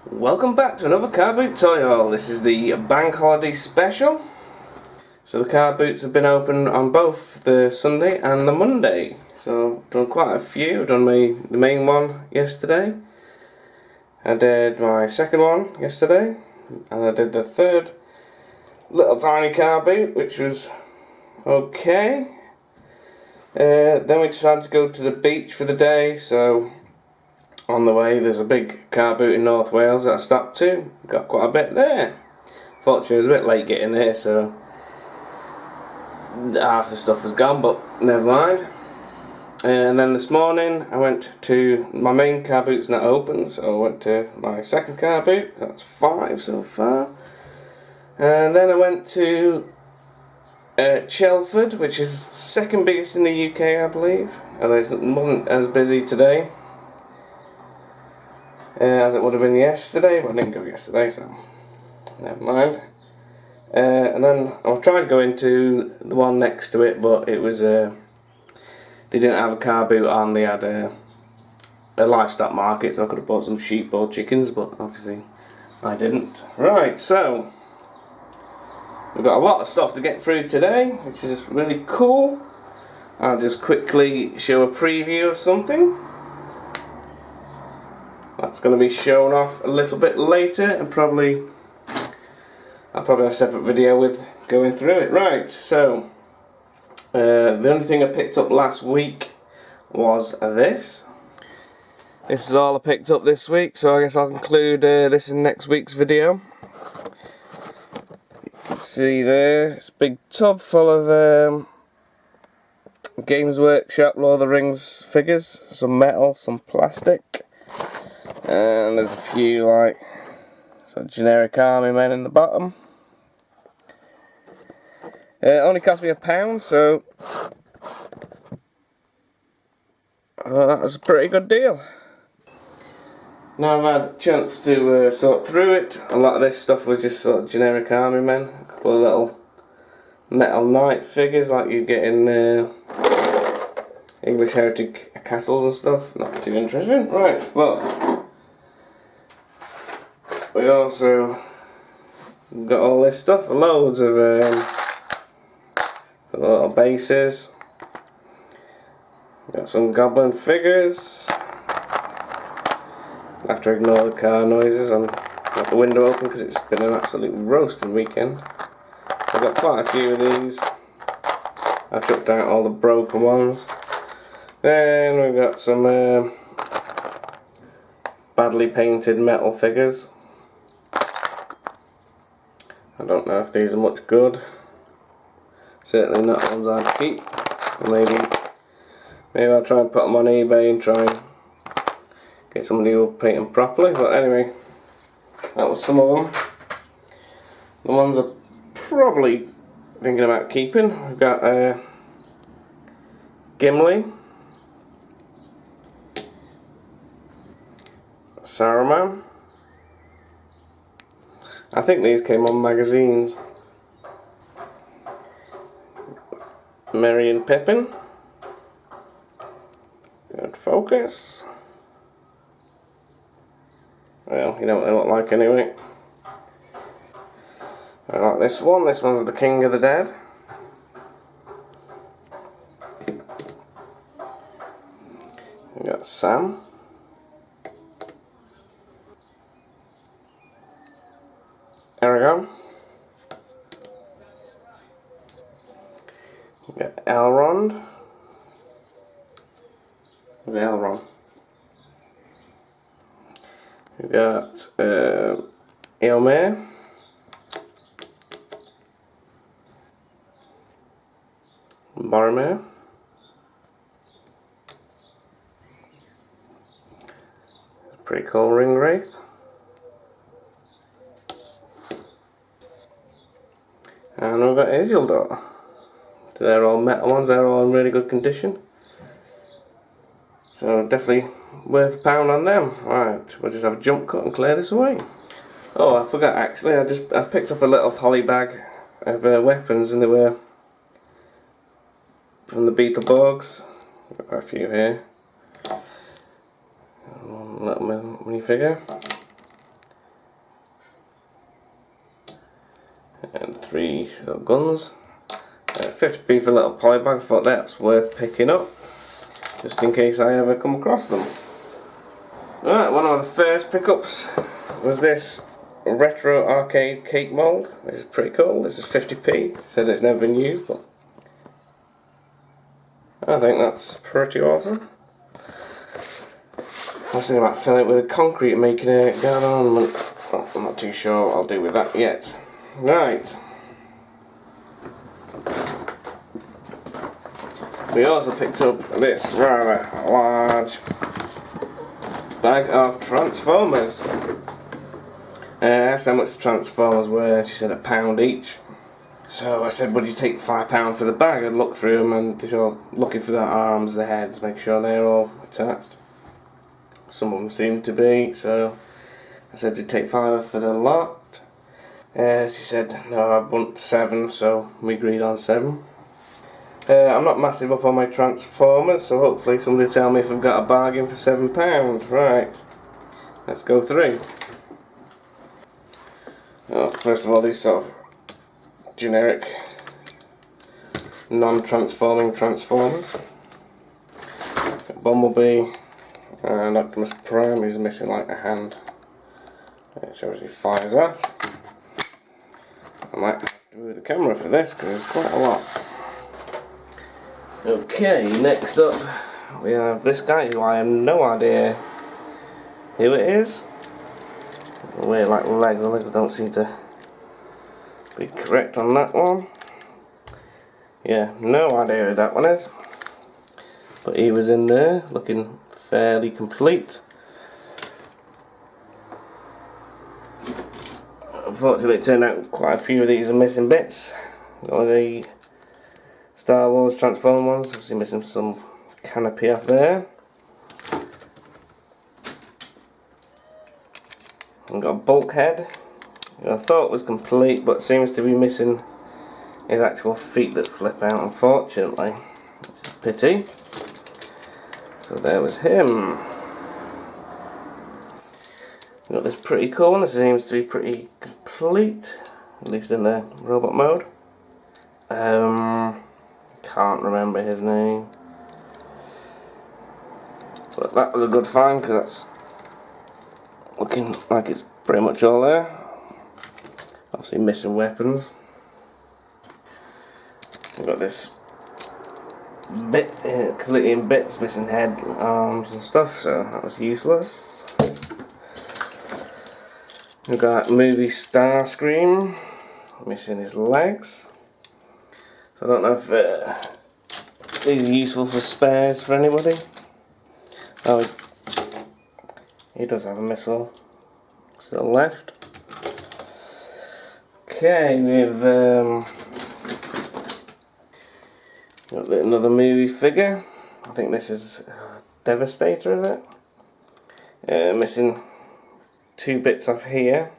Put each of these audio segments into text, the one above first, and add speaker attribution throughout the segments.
Speaker 1: Welcome back to another Carboot toy haul. This is the bank holiday special. So the car boots have been open on both the Sunday and the Monday. So I've done quite a few. I've done the main one yesterday. I did my second one yesterday. And I did the third little tiny car boot, which was okay. Then we decided to go to the beach for the day. So on the way there's a big car boot in North Wales that I stopped to. Got quite a bit there. Fortunately I was a bit late getting there, so half the stuff was gone, but never mind. And then this morning I went to, my main car boot's not open, so I went to my second car boot. That's 5 so far. And then I went to Chelford, which is second biggest in the UK, I believe. Although it wasn't as busy today as it would have been yesterday, but I didn't go yesterday, so never mind. And then I tried to go into the one next to it, but it was they didn't have a car boot on. They had a livestock market, so I could have bought some sheep or chickens, but obviously I didn't. Right, so we've got a lot of stuff to get through today, which is really cool. I'll just quickly show a preview of something. That's going to be shown off a little bit later, and I'll probably have a separate video with going through it. Right, so the only thing I picked up last week was this. This is all I picked up this week, so I guess I'll include this in next week's video. You can see there, it's a big tub full of Games Workshop Lord of the Rings figures, some metal, some plastic, and there's a few like sort of generic army men in the bottom. It only cost me £1, so that was a pretty good deal. Now I've had a chance to sort through it. A lot of this stuff was just sort of generic army men. A couple of little metal knight figures like you get in English heritage castles and stuff. Not too interesting. Right, but we also got all this stuff, loads of little bases. Got some goblin figures. I have to ignore the car noises. I've got the window open because it's been an absolute roasting weekend. I've got quite a few of these. I've chucked out all the broken ones. Then we've got some badly painted metal figures. I don't know if these are much good. Certainly not ones I'd keep. Maybe I'll try and put them on eBay and try and get somebody who will paint them properly. But anyway, that was some of them. The ones I'm probably thinking about keeping. We've got Gimli, Saruman. I think these came on magazines. Merry and Pippin. Good focus. Well, you know what they look like anyway. I like this one. This one's the King of the Dead. We got Sam. Aragon. We got Elrond. The Elrond. We got Eomer. Boromir. Pretty cool ring wraith. And we've got Isildur. So they're all metal ones, they're all in really good condition. So definitely worth £1 on them. Right, we'll just have a jump cut and clear this away. Oh, I forgot actually, I picked up a little poly bag of weapons, and they were from the Beetleborgs. Got quite a few here. One little minifigure. And 3 little guns. 50p for a little polybag. I thought that's worth picking up, just in case I ever come across them. Right, one of the first pickups was this retro arcade cake mould, which is pretty cool. This is 50p. Said it's never been used, but I think that's pretty awesome. I was thinking about filling it with concrete and making a garden ornament. Well, I'm not too sure what I'll do with that yet. Right. We also picked up this rather large bag of Transformers. I asked how much the Transformers were. She said £1 each. So I said, would you take £5 for the bag? I'd look through them and they're all looking for their arms, their heads, make sure they're all attached. Some of them seem to be, so I said, you'd take £5 for the lot. She said, no, I want 7, so we agreed on 7. I'm not massive up on my Transformers, so hopefully somebody will tell me if I've got a bargain for £7. Right, let's go through. Oh, first of all, these sort of generic non-transforming Transformers. Bumblebee and Optimus Prime, who's missing like a hand. It shows he fires off. I might have to move the camera for this because there's quite a lot. Okay, next up we have this guy who I have no idea who it is. Weird like legs, the legs don't seem to be correct on that one. Yeah, no idea who that one is. But he was in there looking fairly complete. Unfortunately it turned out quite a few of these are missing bits. Got the Star Wars Transform ones, obviously missing some canopy off there. I've got a bulkhead. I thought it was complete, but seems to be missing his actual feet that flip out, unfortunately. Which is a pity. So there was him. Got this pretty cool one. This seems to be pretty complete, at least in the robot mode. Can't remember his name, but that was a good find because that's looking like it's pretty much all there. Obviously missing weapons. We've got this bit completely in bits, missing head, arms and stuff, so that was useless. We've got movie Starscream, missing his legs. So I don't know if these are useful for spares for anybody. Oh, he does have a missile still left. Okay, we've got another movie figure. I think this is Devastator, is it? Missing 2 bits off here,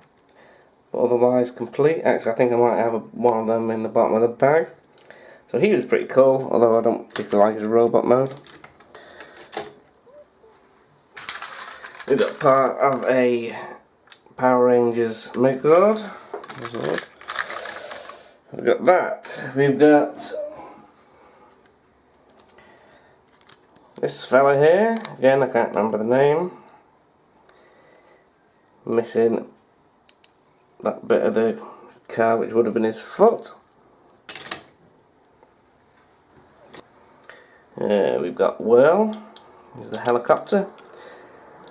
Speaker 1: but otherwise complete. Actually, I think I might have one of them in the bottom of the bag. So he was pretty cool, although I don't particularly like his robot mode. We've got part of a Power Rangers Megazord. We've got that. We've got this fella here. Again, I can't remember the name. Missing that bit of the car which would have been his foot. We've got Whirl, who's the helicopter.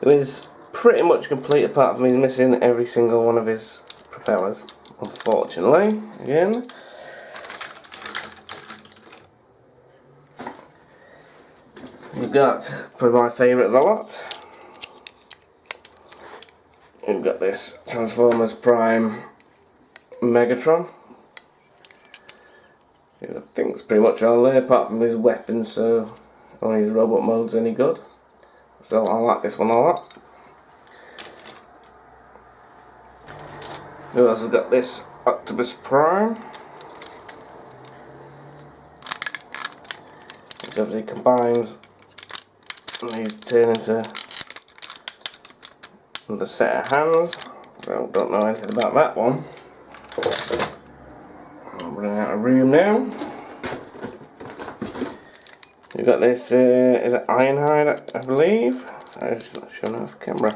Speaker 1: It is pretty much complete apart from he's missing every single one of his propellers, unfortunately, again. We've got probably my favourite of the lot. We've got this Transformers Prime Megatron. I think it's pretty much all there apart from his weapons, so only his robot mode's any good. So I like this one a lot. We've also got this Optimus Prime, which obviously combines And these turn into another set of hands. Well, don't know anything about that one. I'm running out of room now. We've got this, is it Ironhide, I believe? Sorry, it's not showing off camera.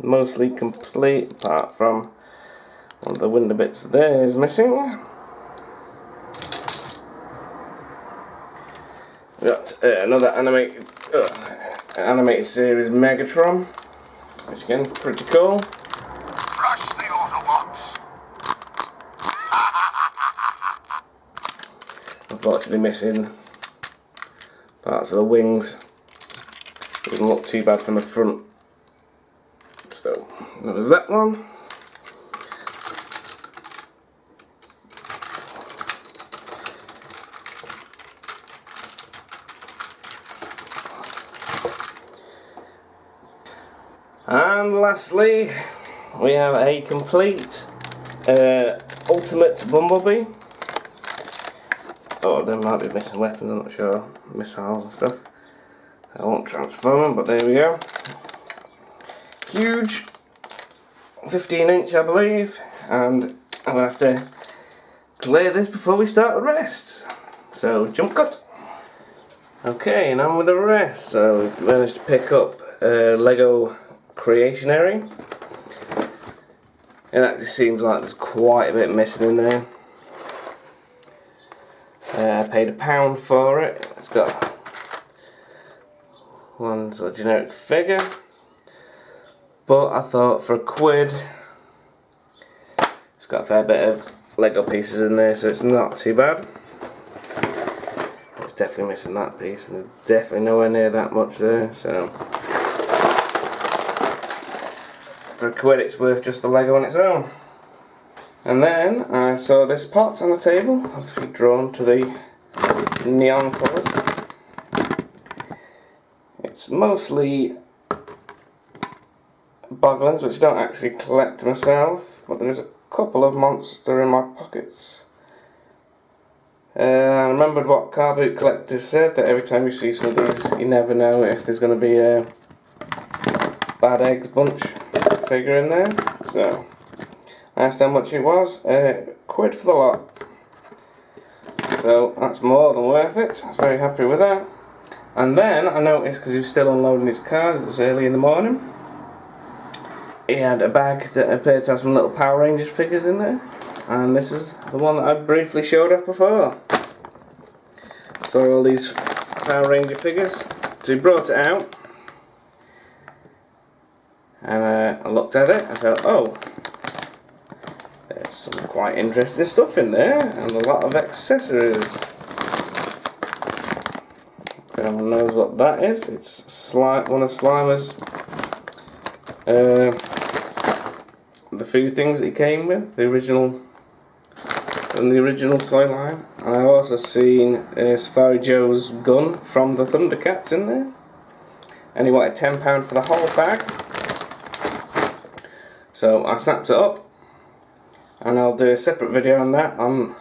Speaker 1: Mostly complete, apart from one of the window bits there is missing. We've got another animated series, Megatron, which again, pretty cool. Unfortunately missing parts of the wings. Doesn't look too bad from the front. So that was that one. And lastly, we have a complete Ultimate Bumblebee. Oh, there might be missing weapons, I'm not sure. Missiles and stuff. I won't transform them, but there we go. Huge, 15-inch I believe, and I'm going to have to clear this before we start the rest. So, jump cut. Okay, and on with the rest. So, we've managed to pick up Lego Creationary. It actually seems like there's quite a bit missing in there. I paid £1 for it. It's got one sort of generic figure, but I thought for £1 it's got a fair bit of Lego pieces in there, so it's not too bad. It's definitely missing that piece, and there's definitely nowhere near that much there, so for £1 it's worth just the Lego on its own. And then I saw this pot on the table, obviously drawn to the neon colours. It's mostly Boglins, which I don't actually collect myself, but there is a couple of monsters in my pockets. I remembered what Carboot collectors said, that every time you see some of these, you never know if there's going to be a Bad Eggs Bunch figure in there. So I asked how much it was, £1 for the lot. So that's more than worth it. I was very happy with that. And then I noticed, because he was still unloading his car, it was early in the morning, he had a bag that appeared to have some little Power Rangers figures in there. And this is the one that I briefly showed off before. Saw all these Power Ranger figures. So he brought it out. And I looked at it, I thought, oh, there's some quite interesting stuff in there, and a lot of accessories. If anyone knows what that is, it's one of Slimer's the food things that he came with, the original toy line. And I've also seen Safari Joe's gun from the Thundercats in there, and he wanted £10 for the whole bag. So I snapped it up, and I'll do a separate video on that, on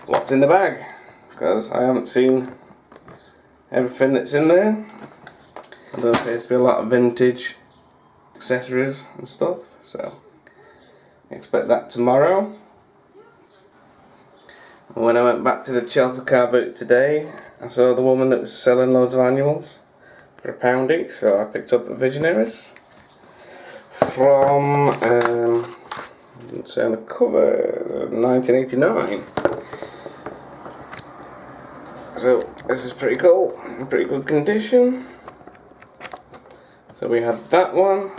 Speaker 1: what's in the bag, because I haven't seen everything that's in there. There appears to be a lot of vintage accessories and stuff, so expect that tomorrow. And when I went back to the shelf for Carboot today, I saw the woman that was selling loads of annuals for £1 each, so I picked up Visionaries from, let's say on the cover, 1989. So this is pretty cool, in pretty good condition. So we had that one,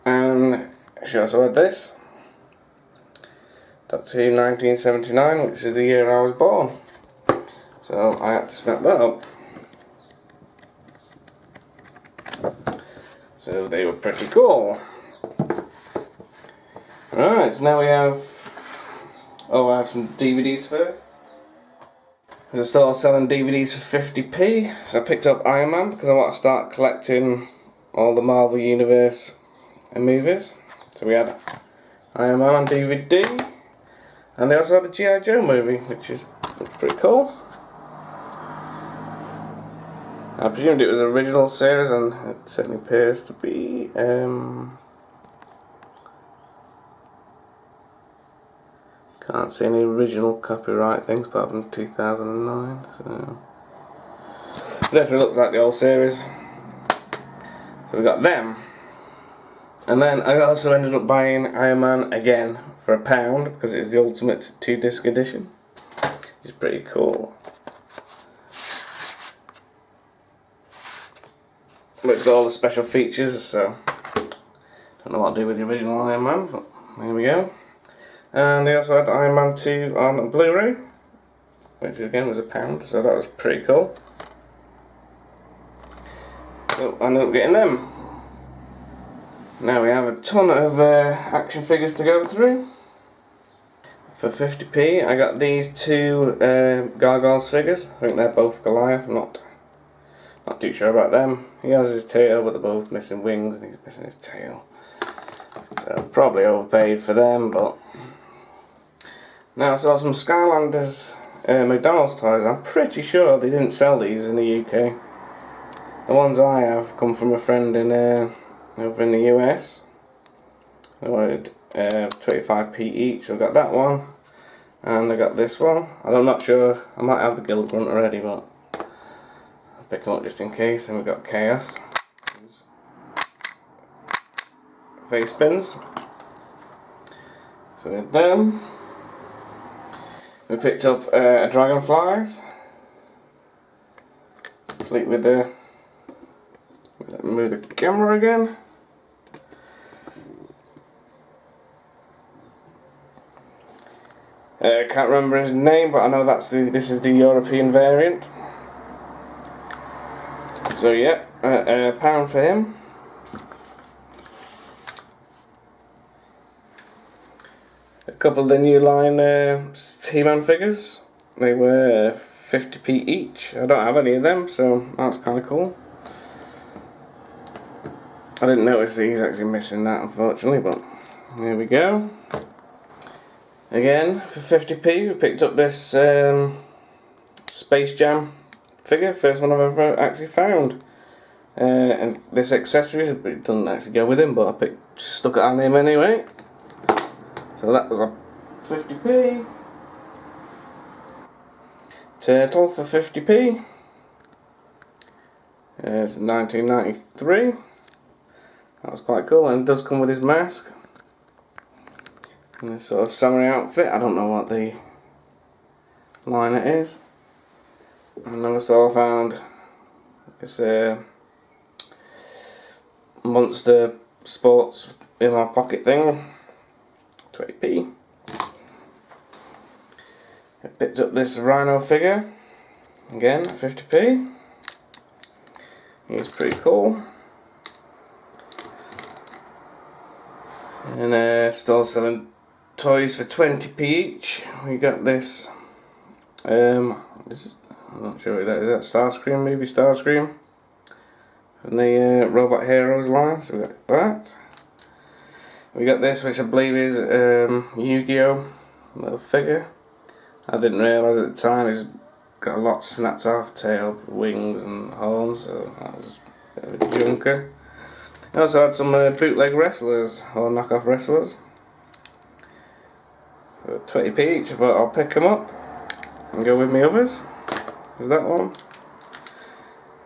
Speaker 1: and she also had this, Doctor Who 1979, which is the year I was born. So I had to snap that up. So they were pretty cool. Right, now we have, I have some DVDs first. There's a store selling DVDs for 50p, so I picked up Iron Man because I want to start collecting all the Marvel Universe and movies. So we had Iron Man on DVD, and they also had the G.I. Joe movie, which is pretty cool. I presumed it was an original series, and it certainly appears to be. Can't see any original copyright things apart from 2009. So definitely looks like the old series. So we got them, and then I also ended up buying Iron Man again for £1 because it's the Ultimate 2-disc edition, which is pretty cool. But it's got all the special features, so don't know what to do with the original Iron Man, but there we go. And they also had Iron Man 2 on Blu-ray, which again was £1, so that was pretty cool. So I ended up getting them. Now we have a ton of action figures to go through. For 50p I got these two Gargoyles figures. I think they're both Goliath. I'm not too sure about them. He has his tail, but they're both missing wings and he's missing his tail. So probably overpaid for them, but... Now I saw some Skylanders McDonald's toys. I'm pretty sure they didn't sell these in the UK. The ones I have come from a friend in over in the US. I wanted 25p each, so I got that one. And I got this one. I'm not sure, I might have the Guild Grunt already, but I'll pick them up just in case. And we've got Chaos. Face spins. So with them. We picked up a Dragonflies. Complete with the... Let me move the camera again. Can't remember his name, but I know this is the European variant. So yeah, £1 for him. A couple of the new line He-Man figures. They were 50p each. I don't have any of them, so that's kind of cool. I didn't notice that he's actually missing that, unfortunately, but there we go. Again, for 50p we picked up this Space Jam figure, first one I've ever actually found. And this accessories, it doesn't actually go with him, but I stuck it on him anyway. So that was a 50p. Turtle for 50p. It's 1993. That was quite cool, and it does come with his mask. And this sort of samurai outfit. I don't know what the line it is. And I also found this Monster Sports in my pocket thing. 20p. I picked up this Rhino figure. Again, 50p. He's pretty cool. And still selling toys for 20p each. We got this. I'm not sure what that is. That Starscream, movie Starscream, from the Robot Heroes line. So we got that. We got this, which I believe is Yu-Gi-Oh! Little figure. I didn't realise at the time it's got a lot snapped off, tail, wings and horns, so that was a bit of a junker. I also had some bootleg wrestlers, or knockoff wrestlers. For 20p each. I thought I'll pick them up and go with my others. There's that one.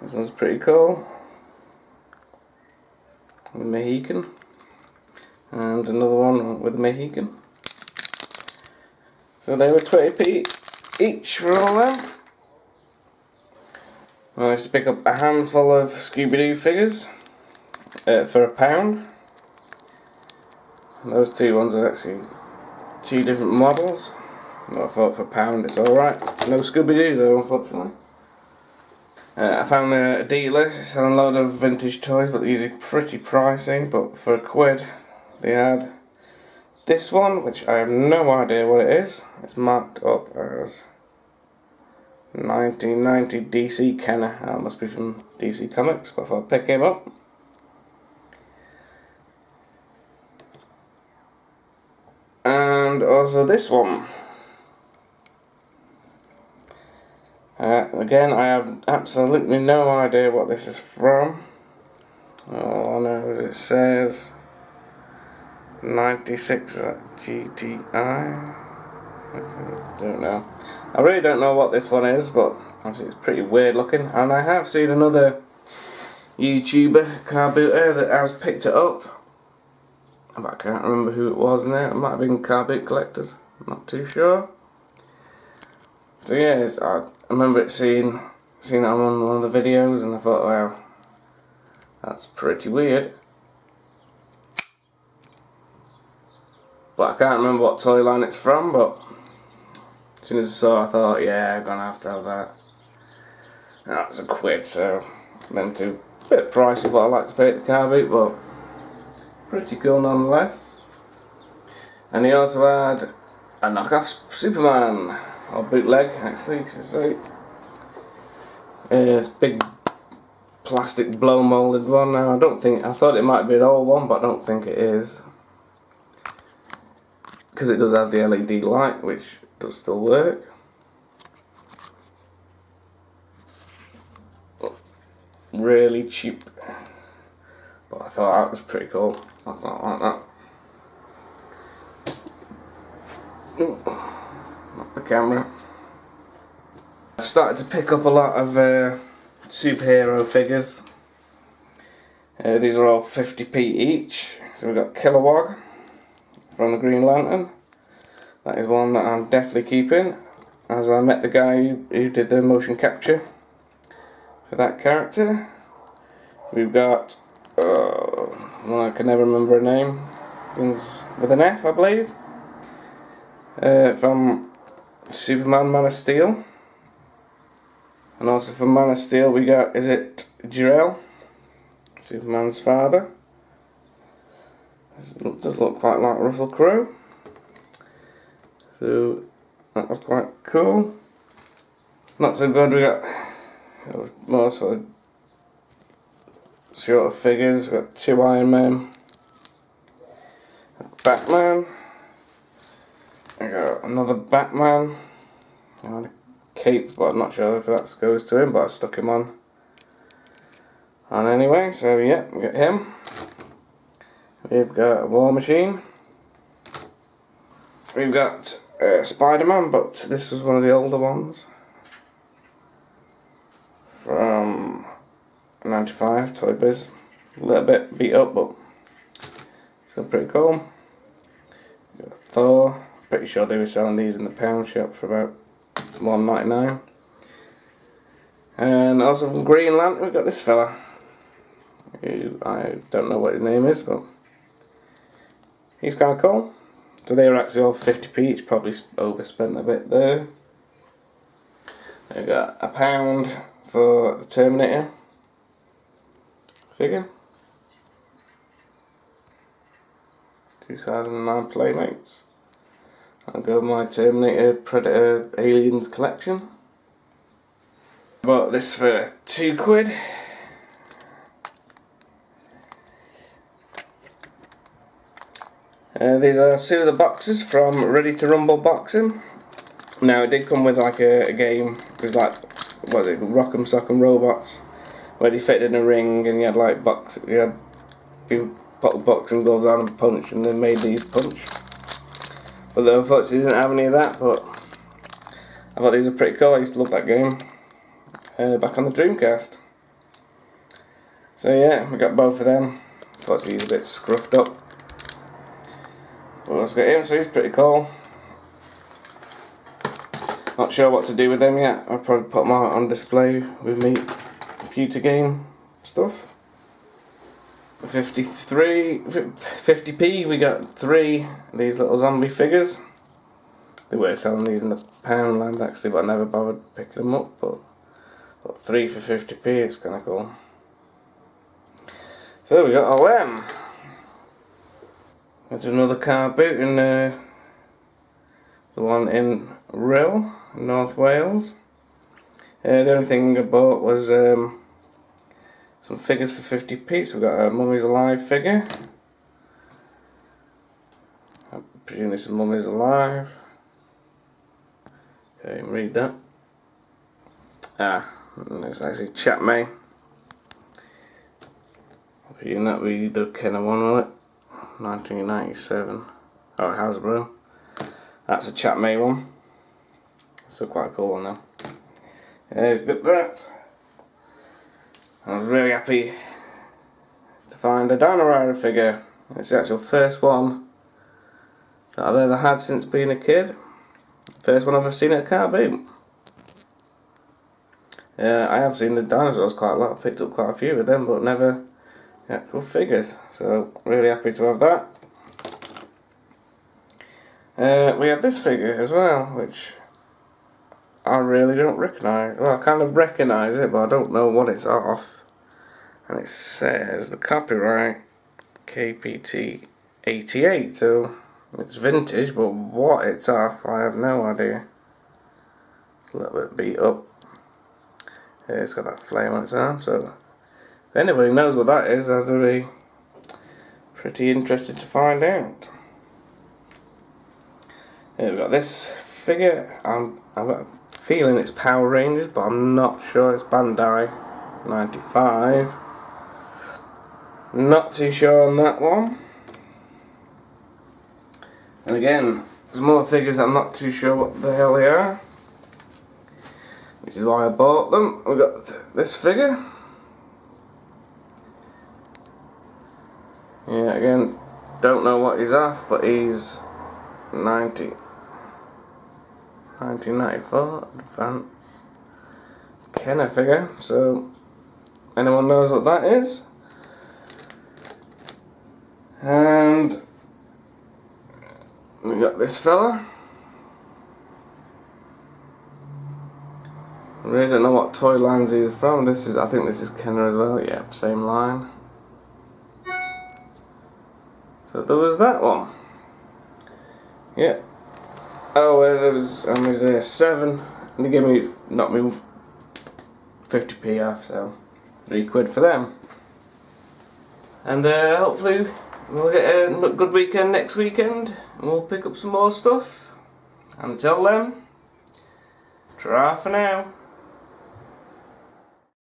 Speaker 1: This one's pretty cool. With Mohican. And another one with Mohican. So they were 20p each for all them. I managed to pick up a handful of Scooby Doo figures for £1. And those two ones are actually two different models. But I thought for £1 it's alright. No Scooby Doo though, unfortunately. I found a dealer selling a load of vintage toys, but they're usually pretty pricey. But for £1 they had this one, which I have no idea what it is. It's marked up as 1990 DC Kenner. That must be from DC Comics, but if I pick him up. And also this one. again, I have absolutely no idea what this is from. All I know is it says 96 GTI. I don't know. I really don't know what this one is, but obviously it's pretty weird looking. And I have seen another YouTuber, Carbooter, that has picked it up. But I can't remember who it was now. It might have been Carboot Collectors. I'm not too sure. So yeah, I remember seeing it on one of the videos, and I thought, wow, that's pretty weird. But I can't remember what toy line it's from, but as soon as I saw it, I thought, yeah, I'm gonna have to have that. And that was £1, so then too a bit pricey what I like to pay at the car boot, but pretty cool nonetheless. And he also had a knockoff Superman, or bootleg actually, you should say. It's big plastic blow molded one. Now I thought it might be an old one, but I don't think it is, because it does have the LED light, which does still work. But really cheap, but I thought that was pretty cool. I quite like that. Ooh, not the camera. I've started to pick up a lot of superhero figures. These are all 50p each. So we've got Kilowog from the Green Lantern. That is one that I'm definitely keeping, as I met the guy who did the motion capture for that character. We've got one I can never remember her name, begins with an F, I believe, from Superman Man of Steel. And also from Man of Steel we got, is it Jor-El, Superman's father. Does look quite like Russell Crowe. So that was quite cool. Not so good, we got more sort of shorter figures. We've got 2 Iron Men, Batman, I got another Batman, and a cape, but I'm not sure if that goes to him, but I stuck him on. And anyway, so yeah, we got him. We've got a War Machine. We've got SpiderMan, but this was one of the older ones from 95, Toy Biz. A little bit beat up, but still pretty cool. We've got Thor. Pretty sure they were selling these in the pound shop for about $1.99. And also from Green Lantern, we've got this fella. I don't know what his name is, but he's kind of cool. So they were actually all 50p each, probably overspent a bit there. We've got £1 for the Terminator figure. 2009 Playmates. I'll go with my Terminator Predator Aliens collection. Bought this for £2. These are 2 of the boxes from Ready to Rumble Boxing. Now it did come with like a game with like, what was it, Rock'em Sock'em Robots, where they fit in a ring and you had like people put boxing gloves on and punch, and they made these punch. But unfortunately they didn't have any of that, but I thought these were pretty cool. I used to love that game back on the Dreamcast. So yeah, we got both of them. Unfortunately he's a bit scruffed up. But let's get him, so he's pretty cool. Not sure what to do with them yet. I'll probably put them out on display with me computer game stuff. 50p, we got 3 of these little zombie figures. They were selling these in the Poundland actually, but I never bothered picking them up. But 3 for 50p, it's kind of cool. So we got all them. Got another car boot in the one in Rill, North Wales. The only thing I bought was some figures for 50p. So we've got a Mummies Alive figure. I presume this is Mummies Alive. Okay, read that. Looks like it's Chat May. Presume that be the kind of one, will it? 1997. Oh, Hasbro. That's a Chat May one. So quite a cool one now. Got that. I was really happy to find a Dino Rider figure. It's the actual first one that I've ever had since being a kid. First one I've ever seen at a Carboot. I have seen the dinosaurs quite a lot. I picked up quite a few of them, but never the actual figures. So really happy to have that. We had this figure as well, which I really don't recognise. Well, I kind of recognise it, but I don't know what it's off. And it says the copyright KPT 88, so it's vintage, but what it's off, I have no idea. It's a little bit beat up. It's got that flame on its arm, so if anybody knows what that is, I'd be pretty interested to find out. We've got this figure. I've got a feeling it's Power Rangers, but I'm not sure. It's Bandai 95. Not too sure on that one. And again, there's more figures I'm not too sure what the hell they are, which is why I bought them. We've got this figure. Yeah, again, don't know what he's off, but he's 1994 Advance Kenner figure, so anyone knows what that is. And we got this fella. I really don't know what Toyland Z is from. I think this is Kenner as well. Yeah, same line. So there was that one. Yeah. Oh, well, there was 7, and they gave me, knocked me 50p off, so £3 for them. And hopefully we'll get a good weekend next weekend, and we'll pick up some more stuff. Until then, ta-ra for now.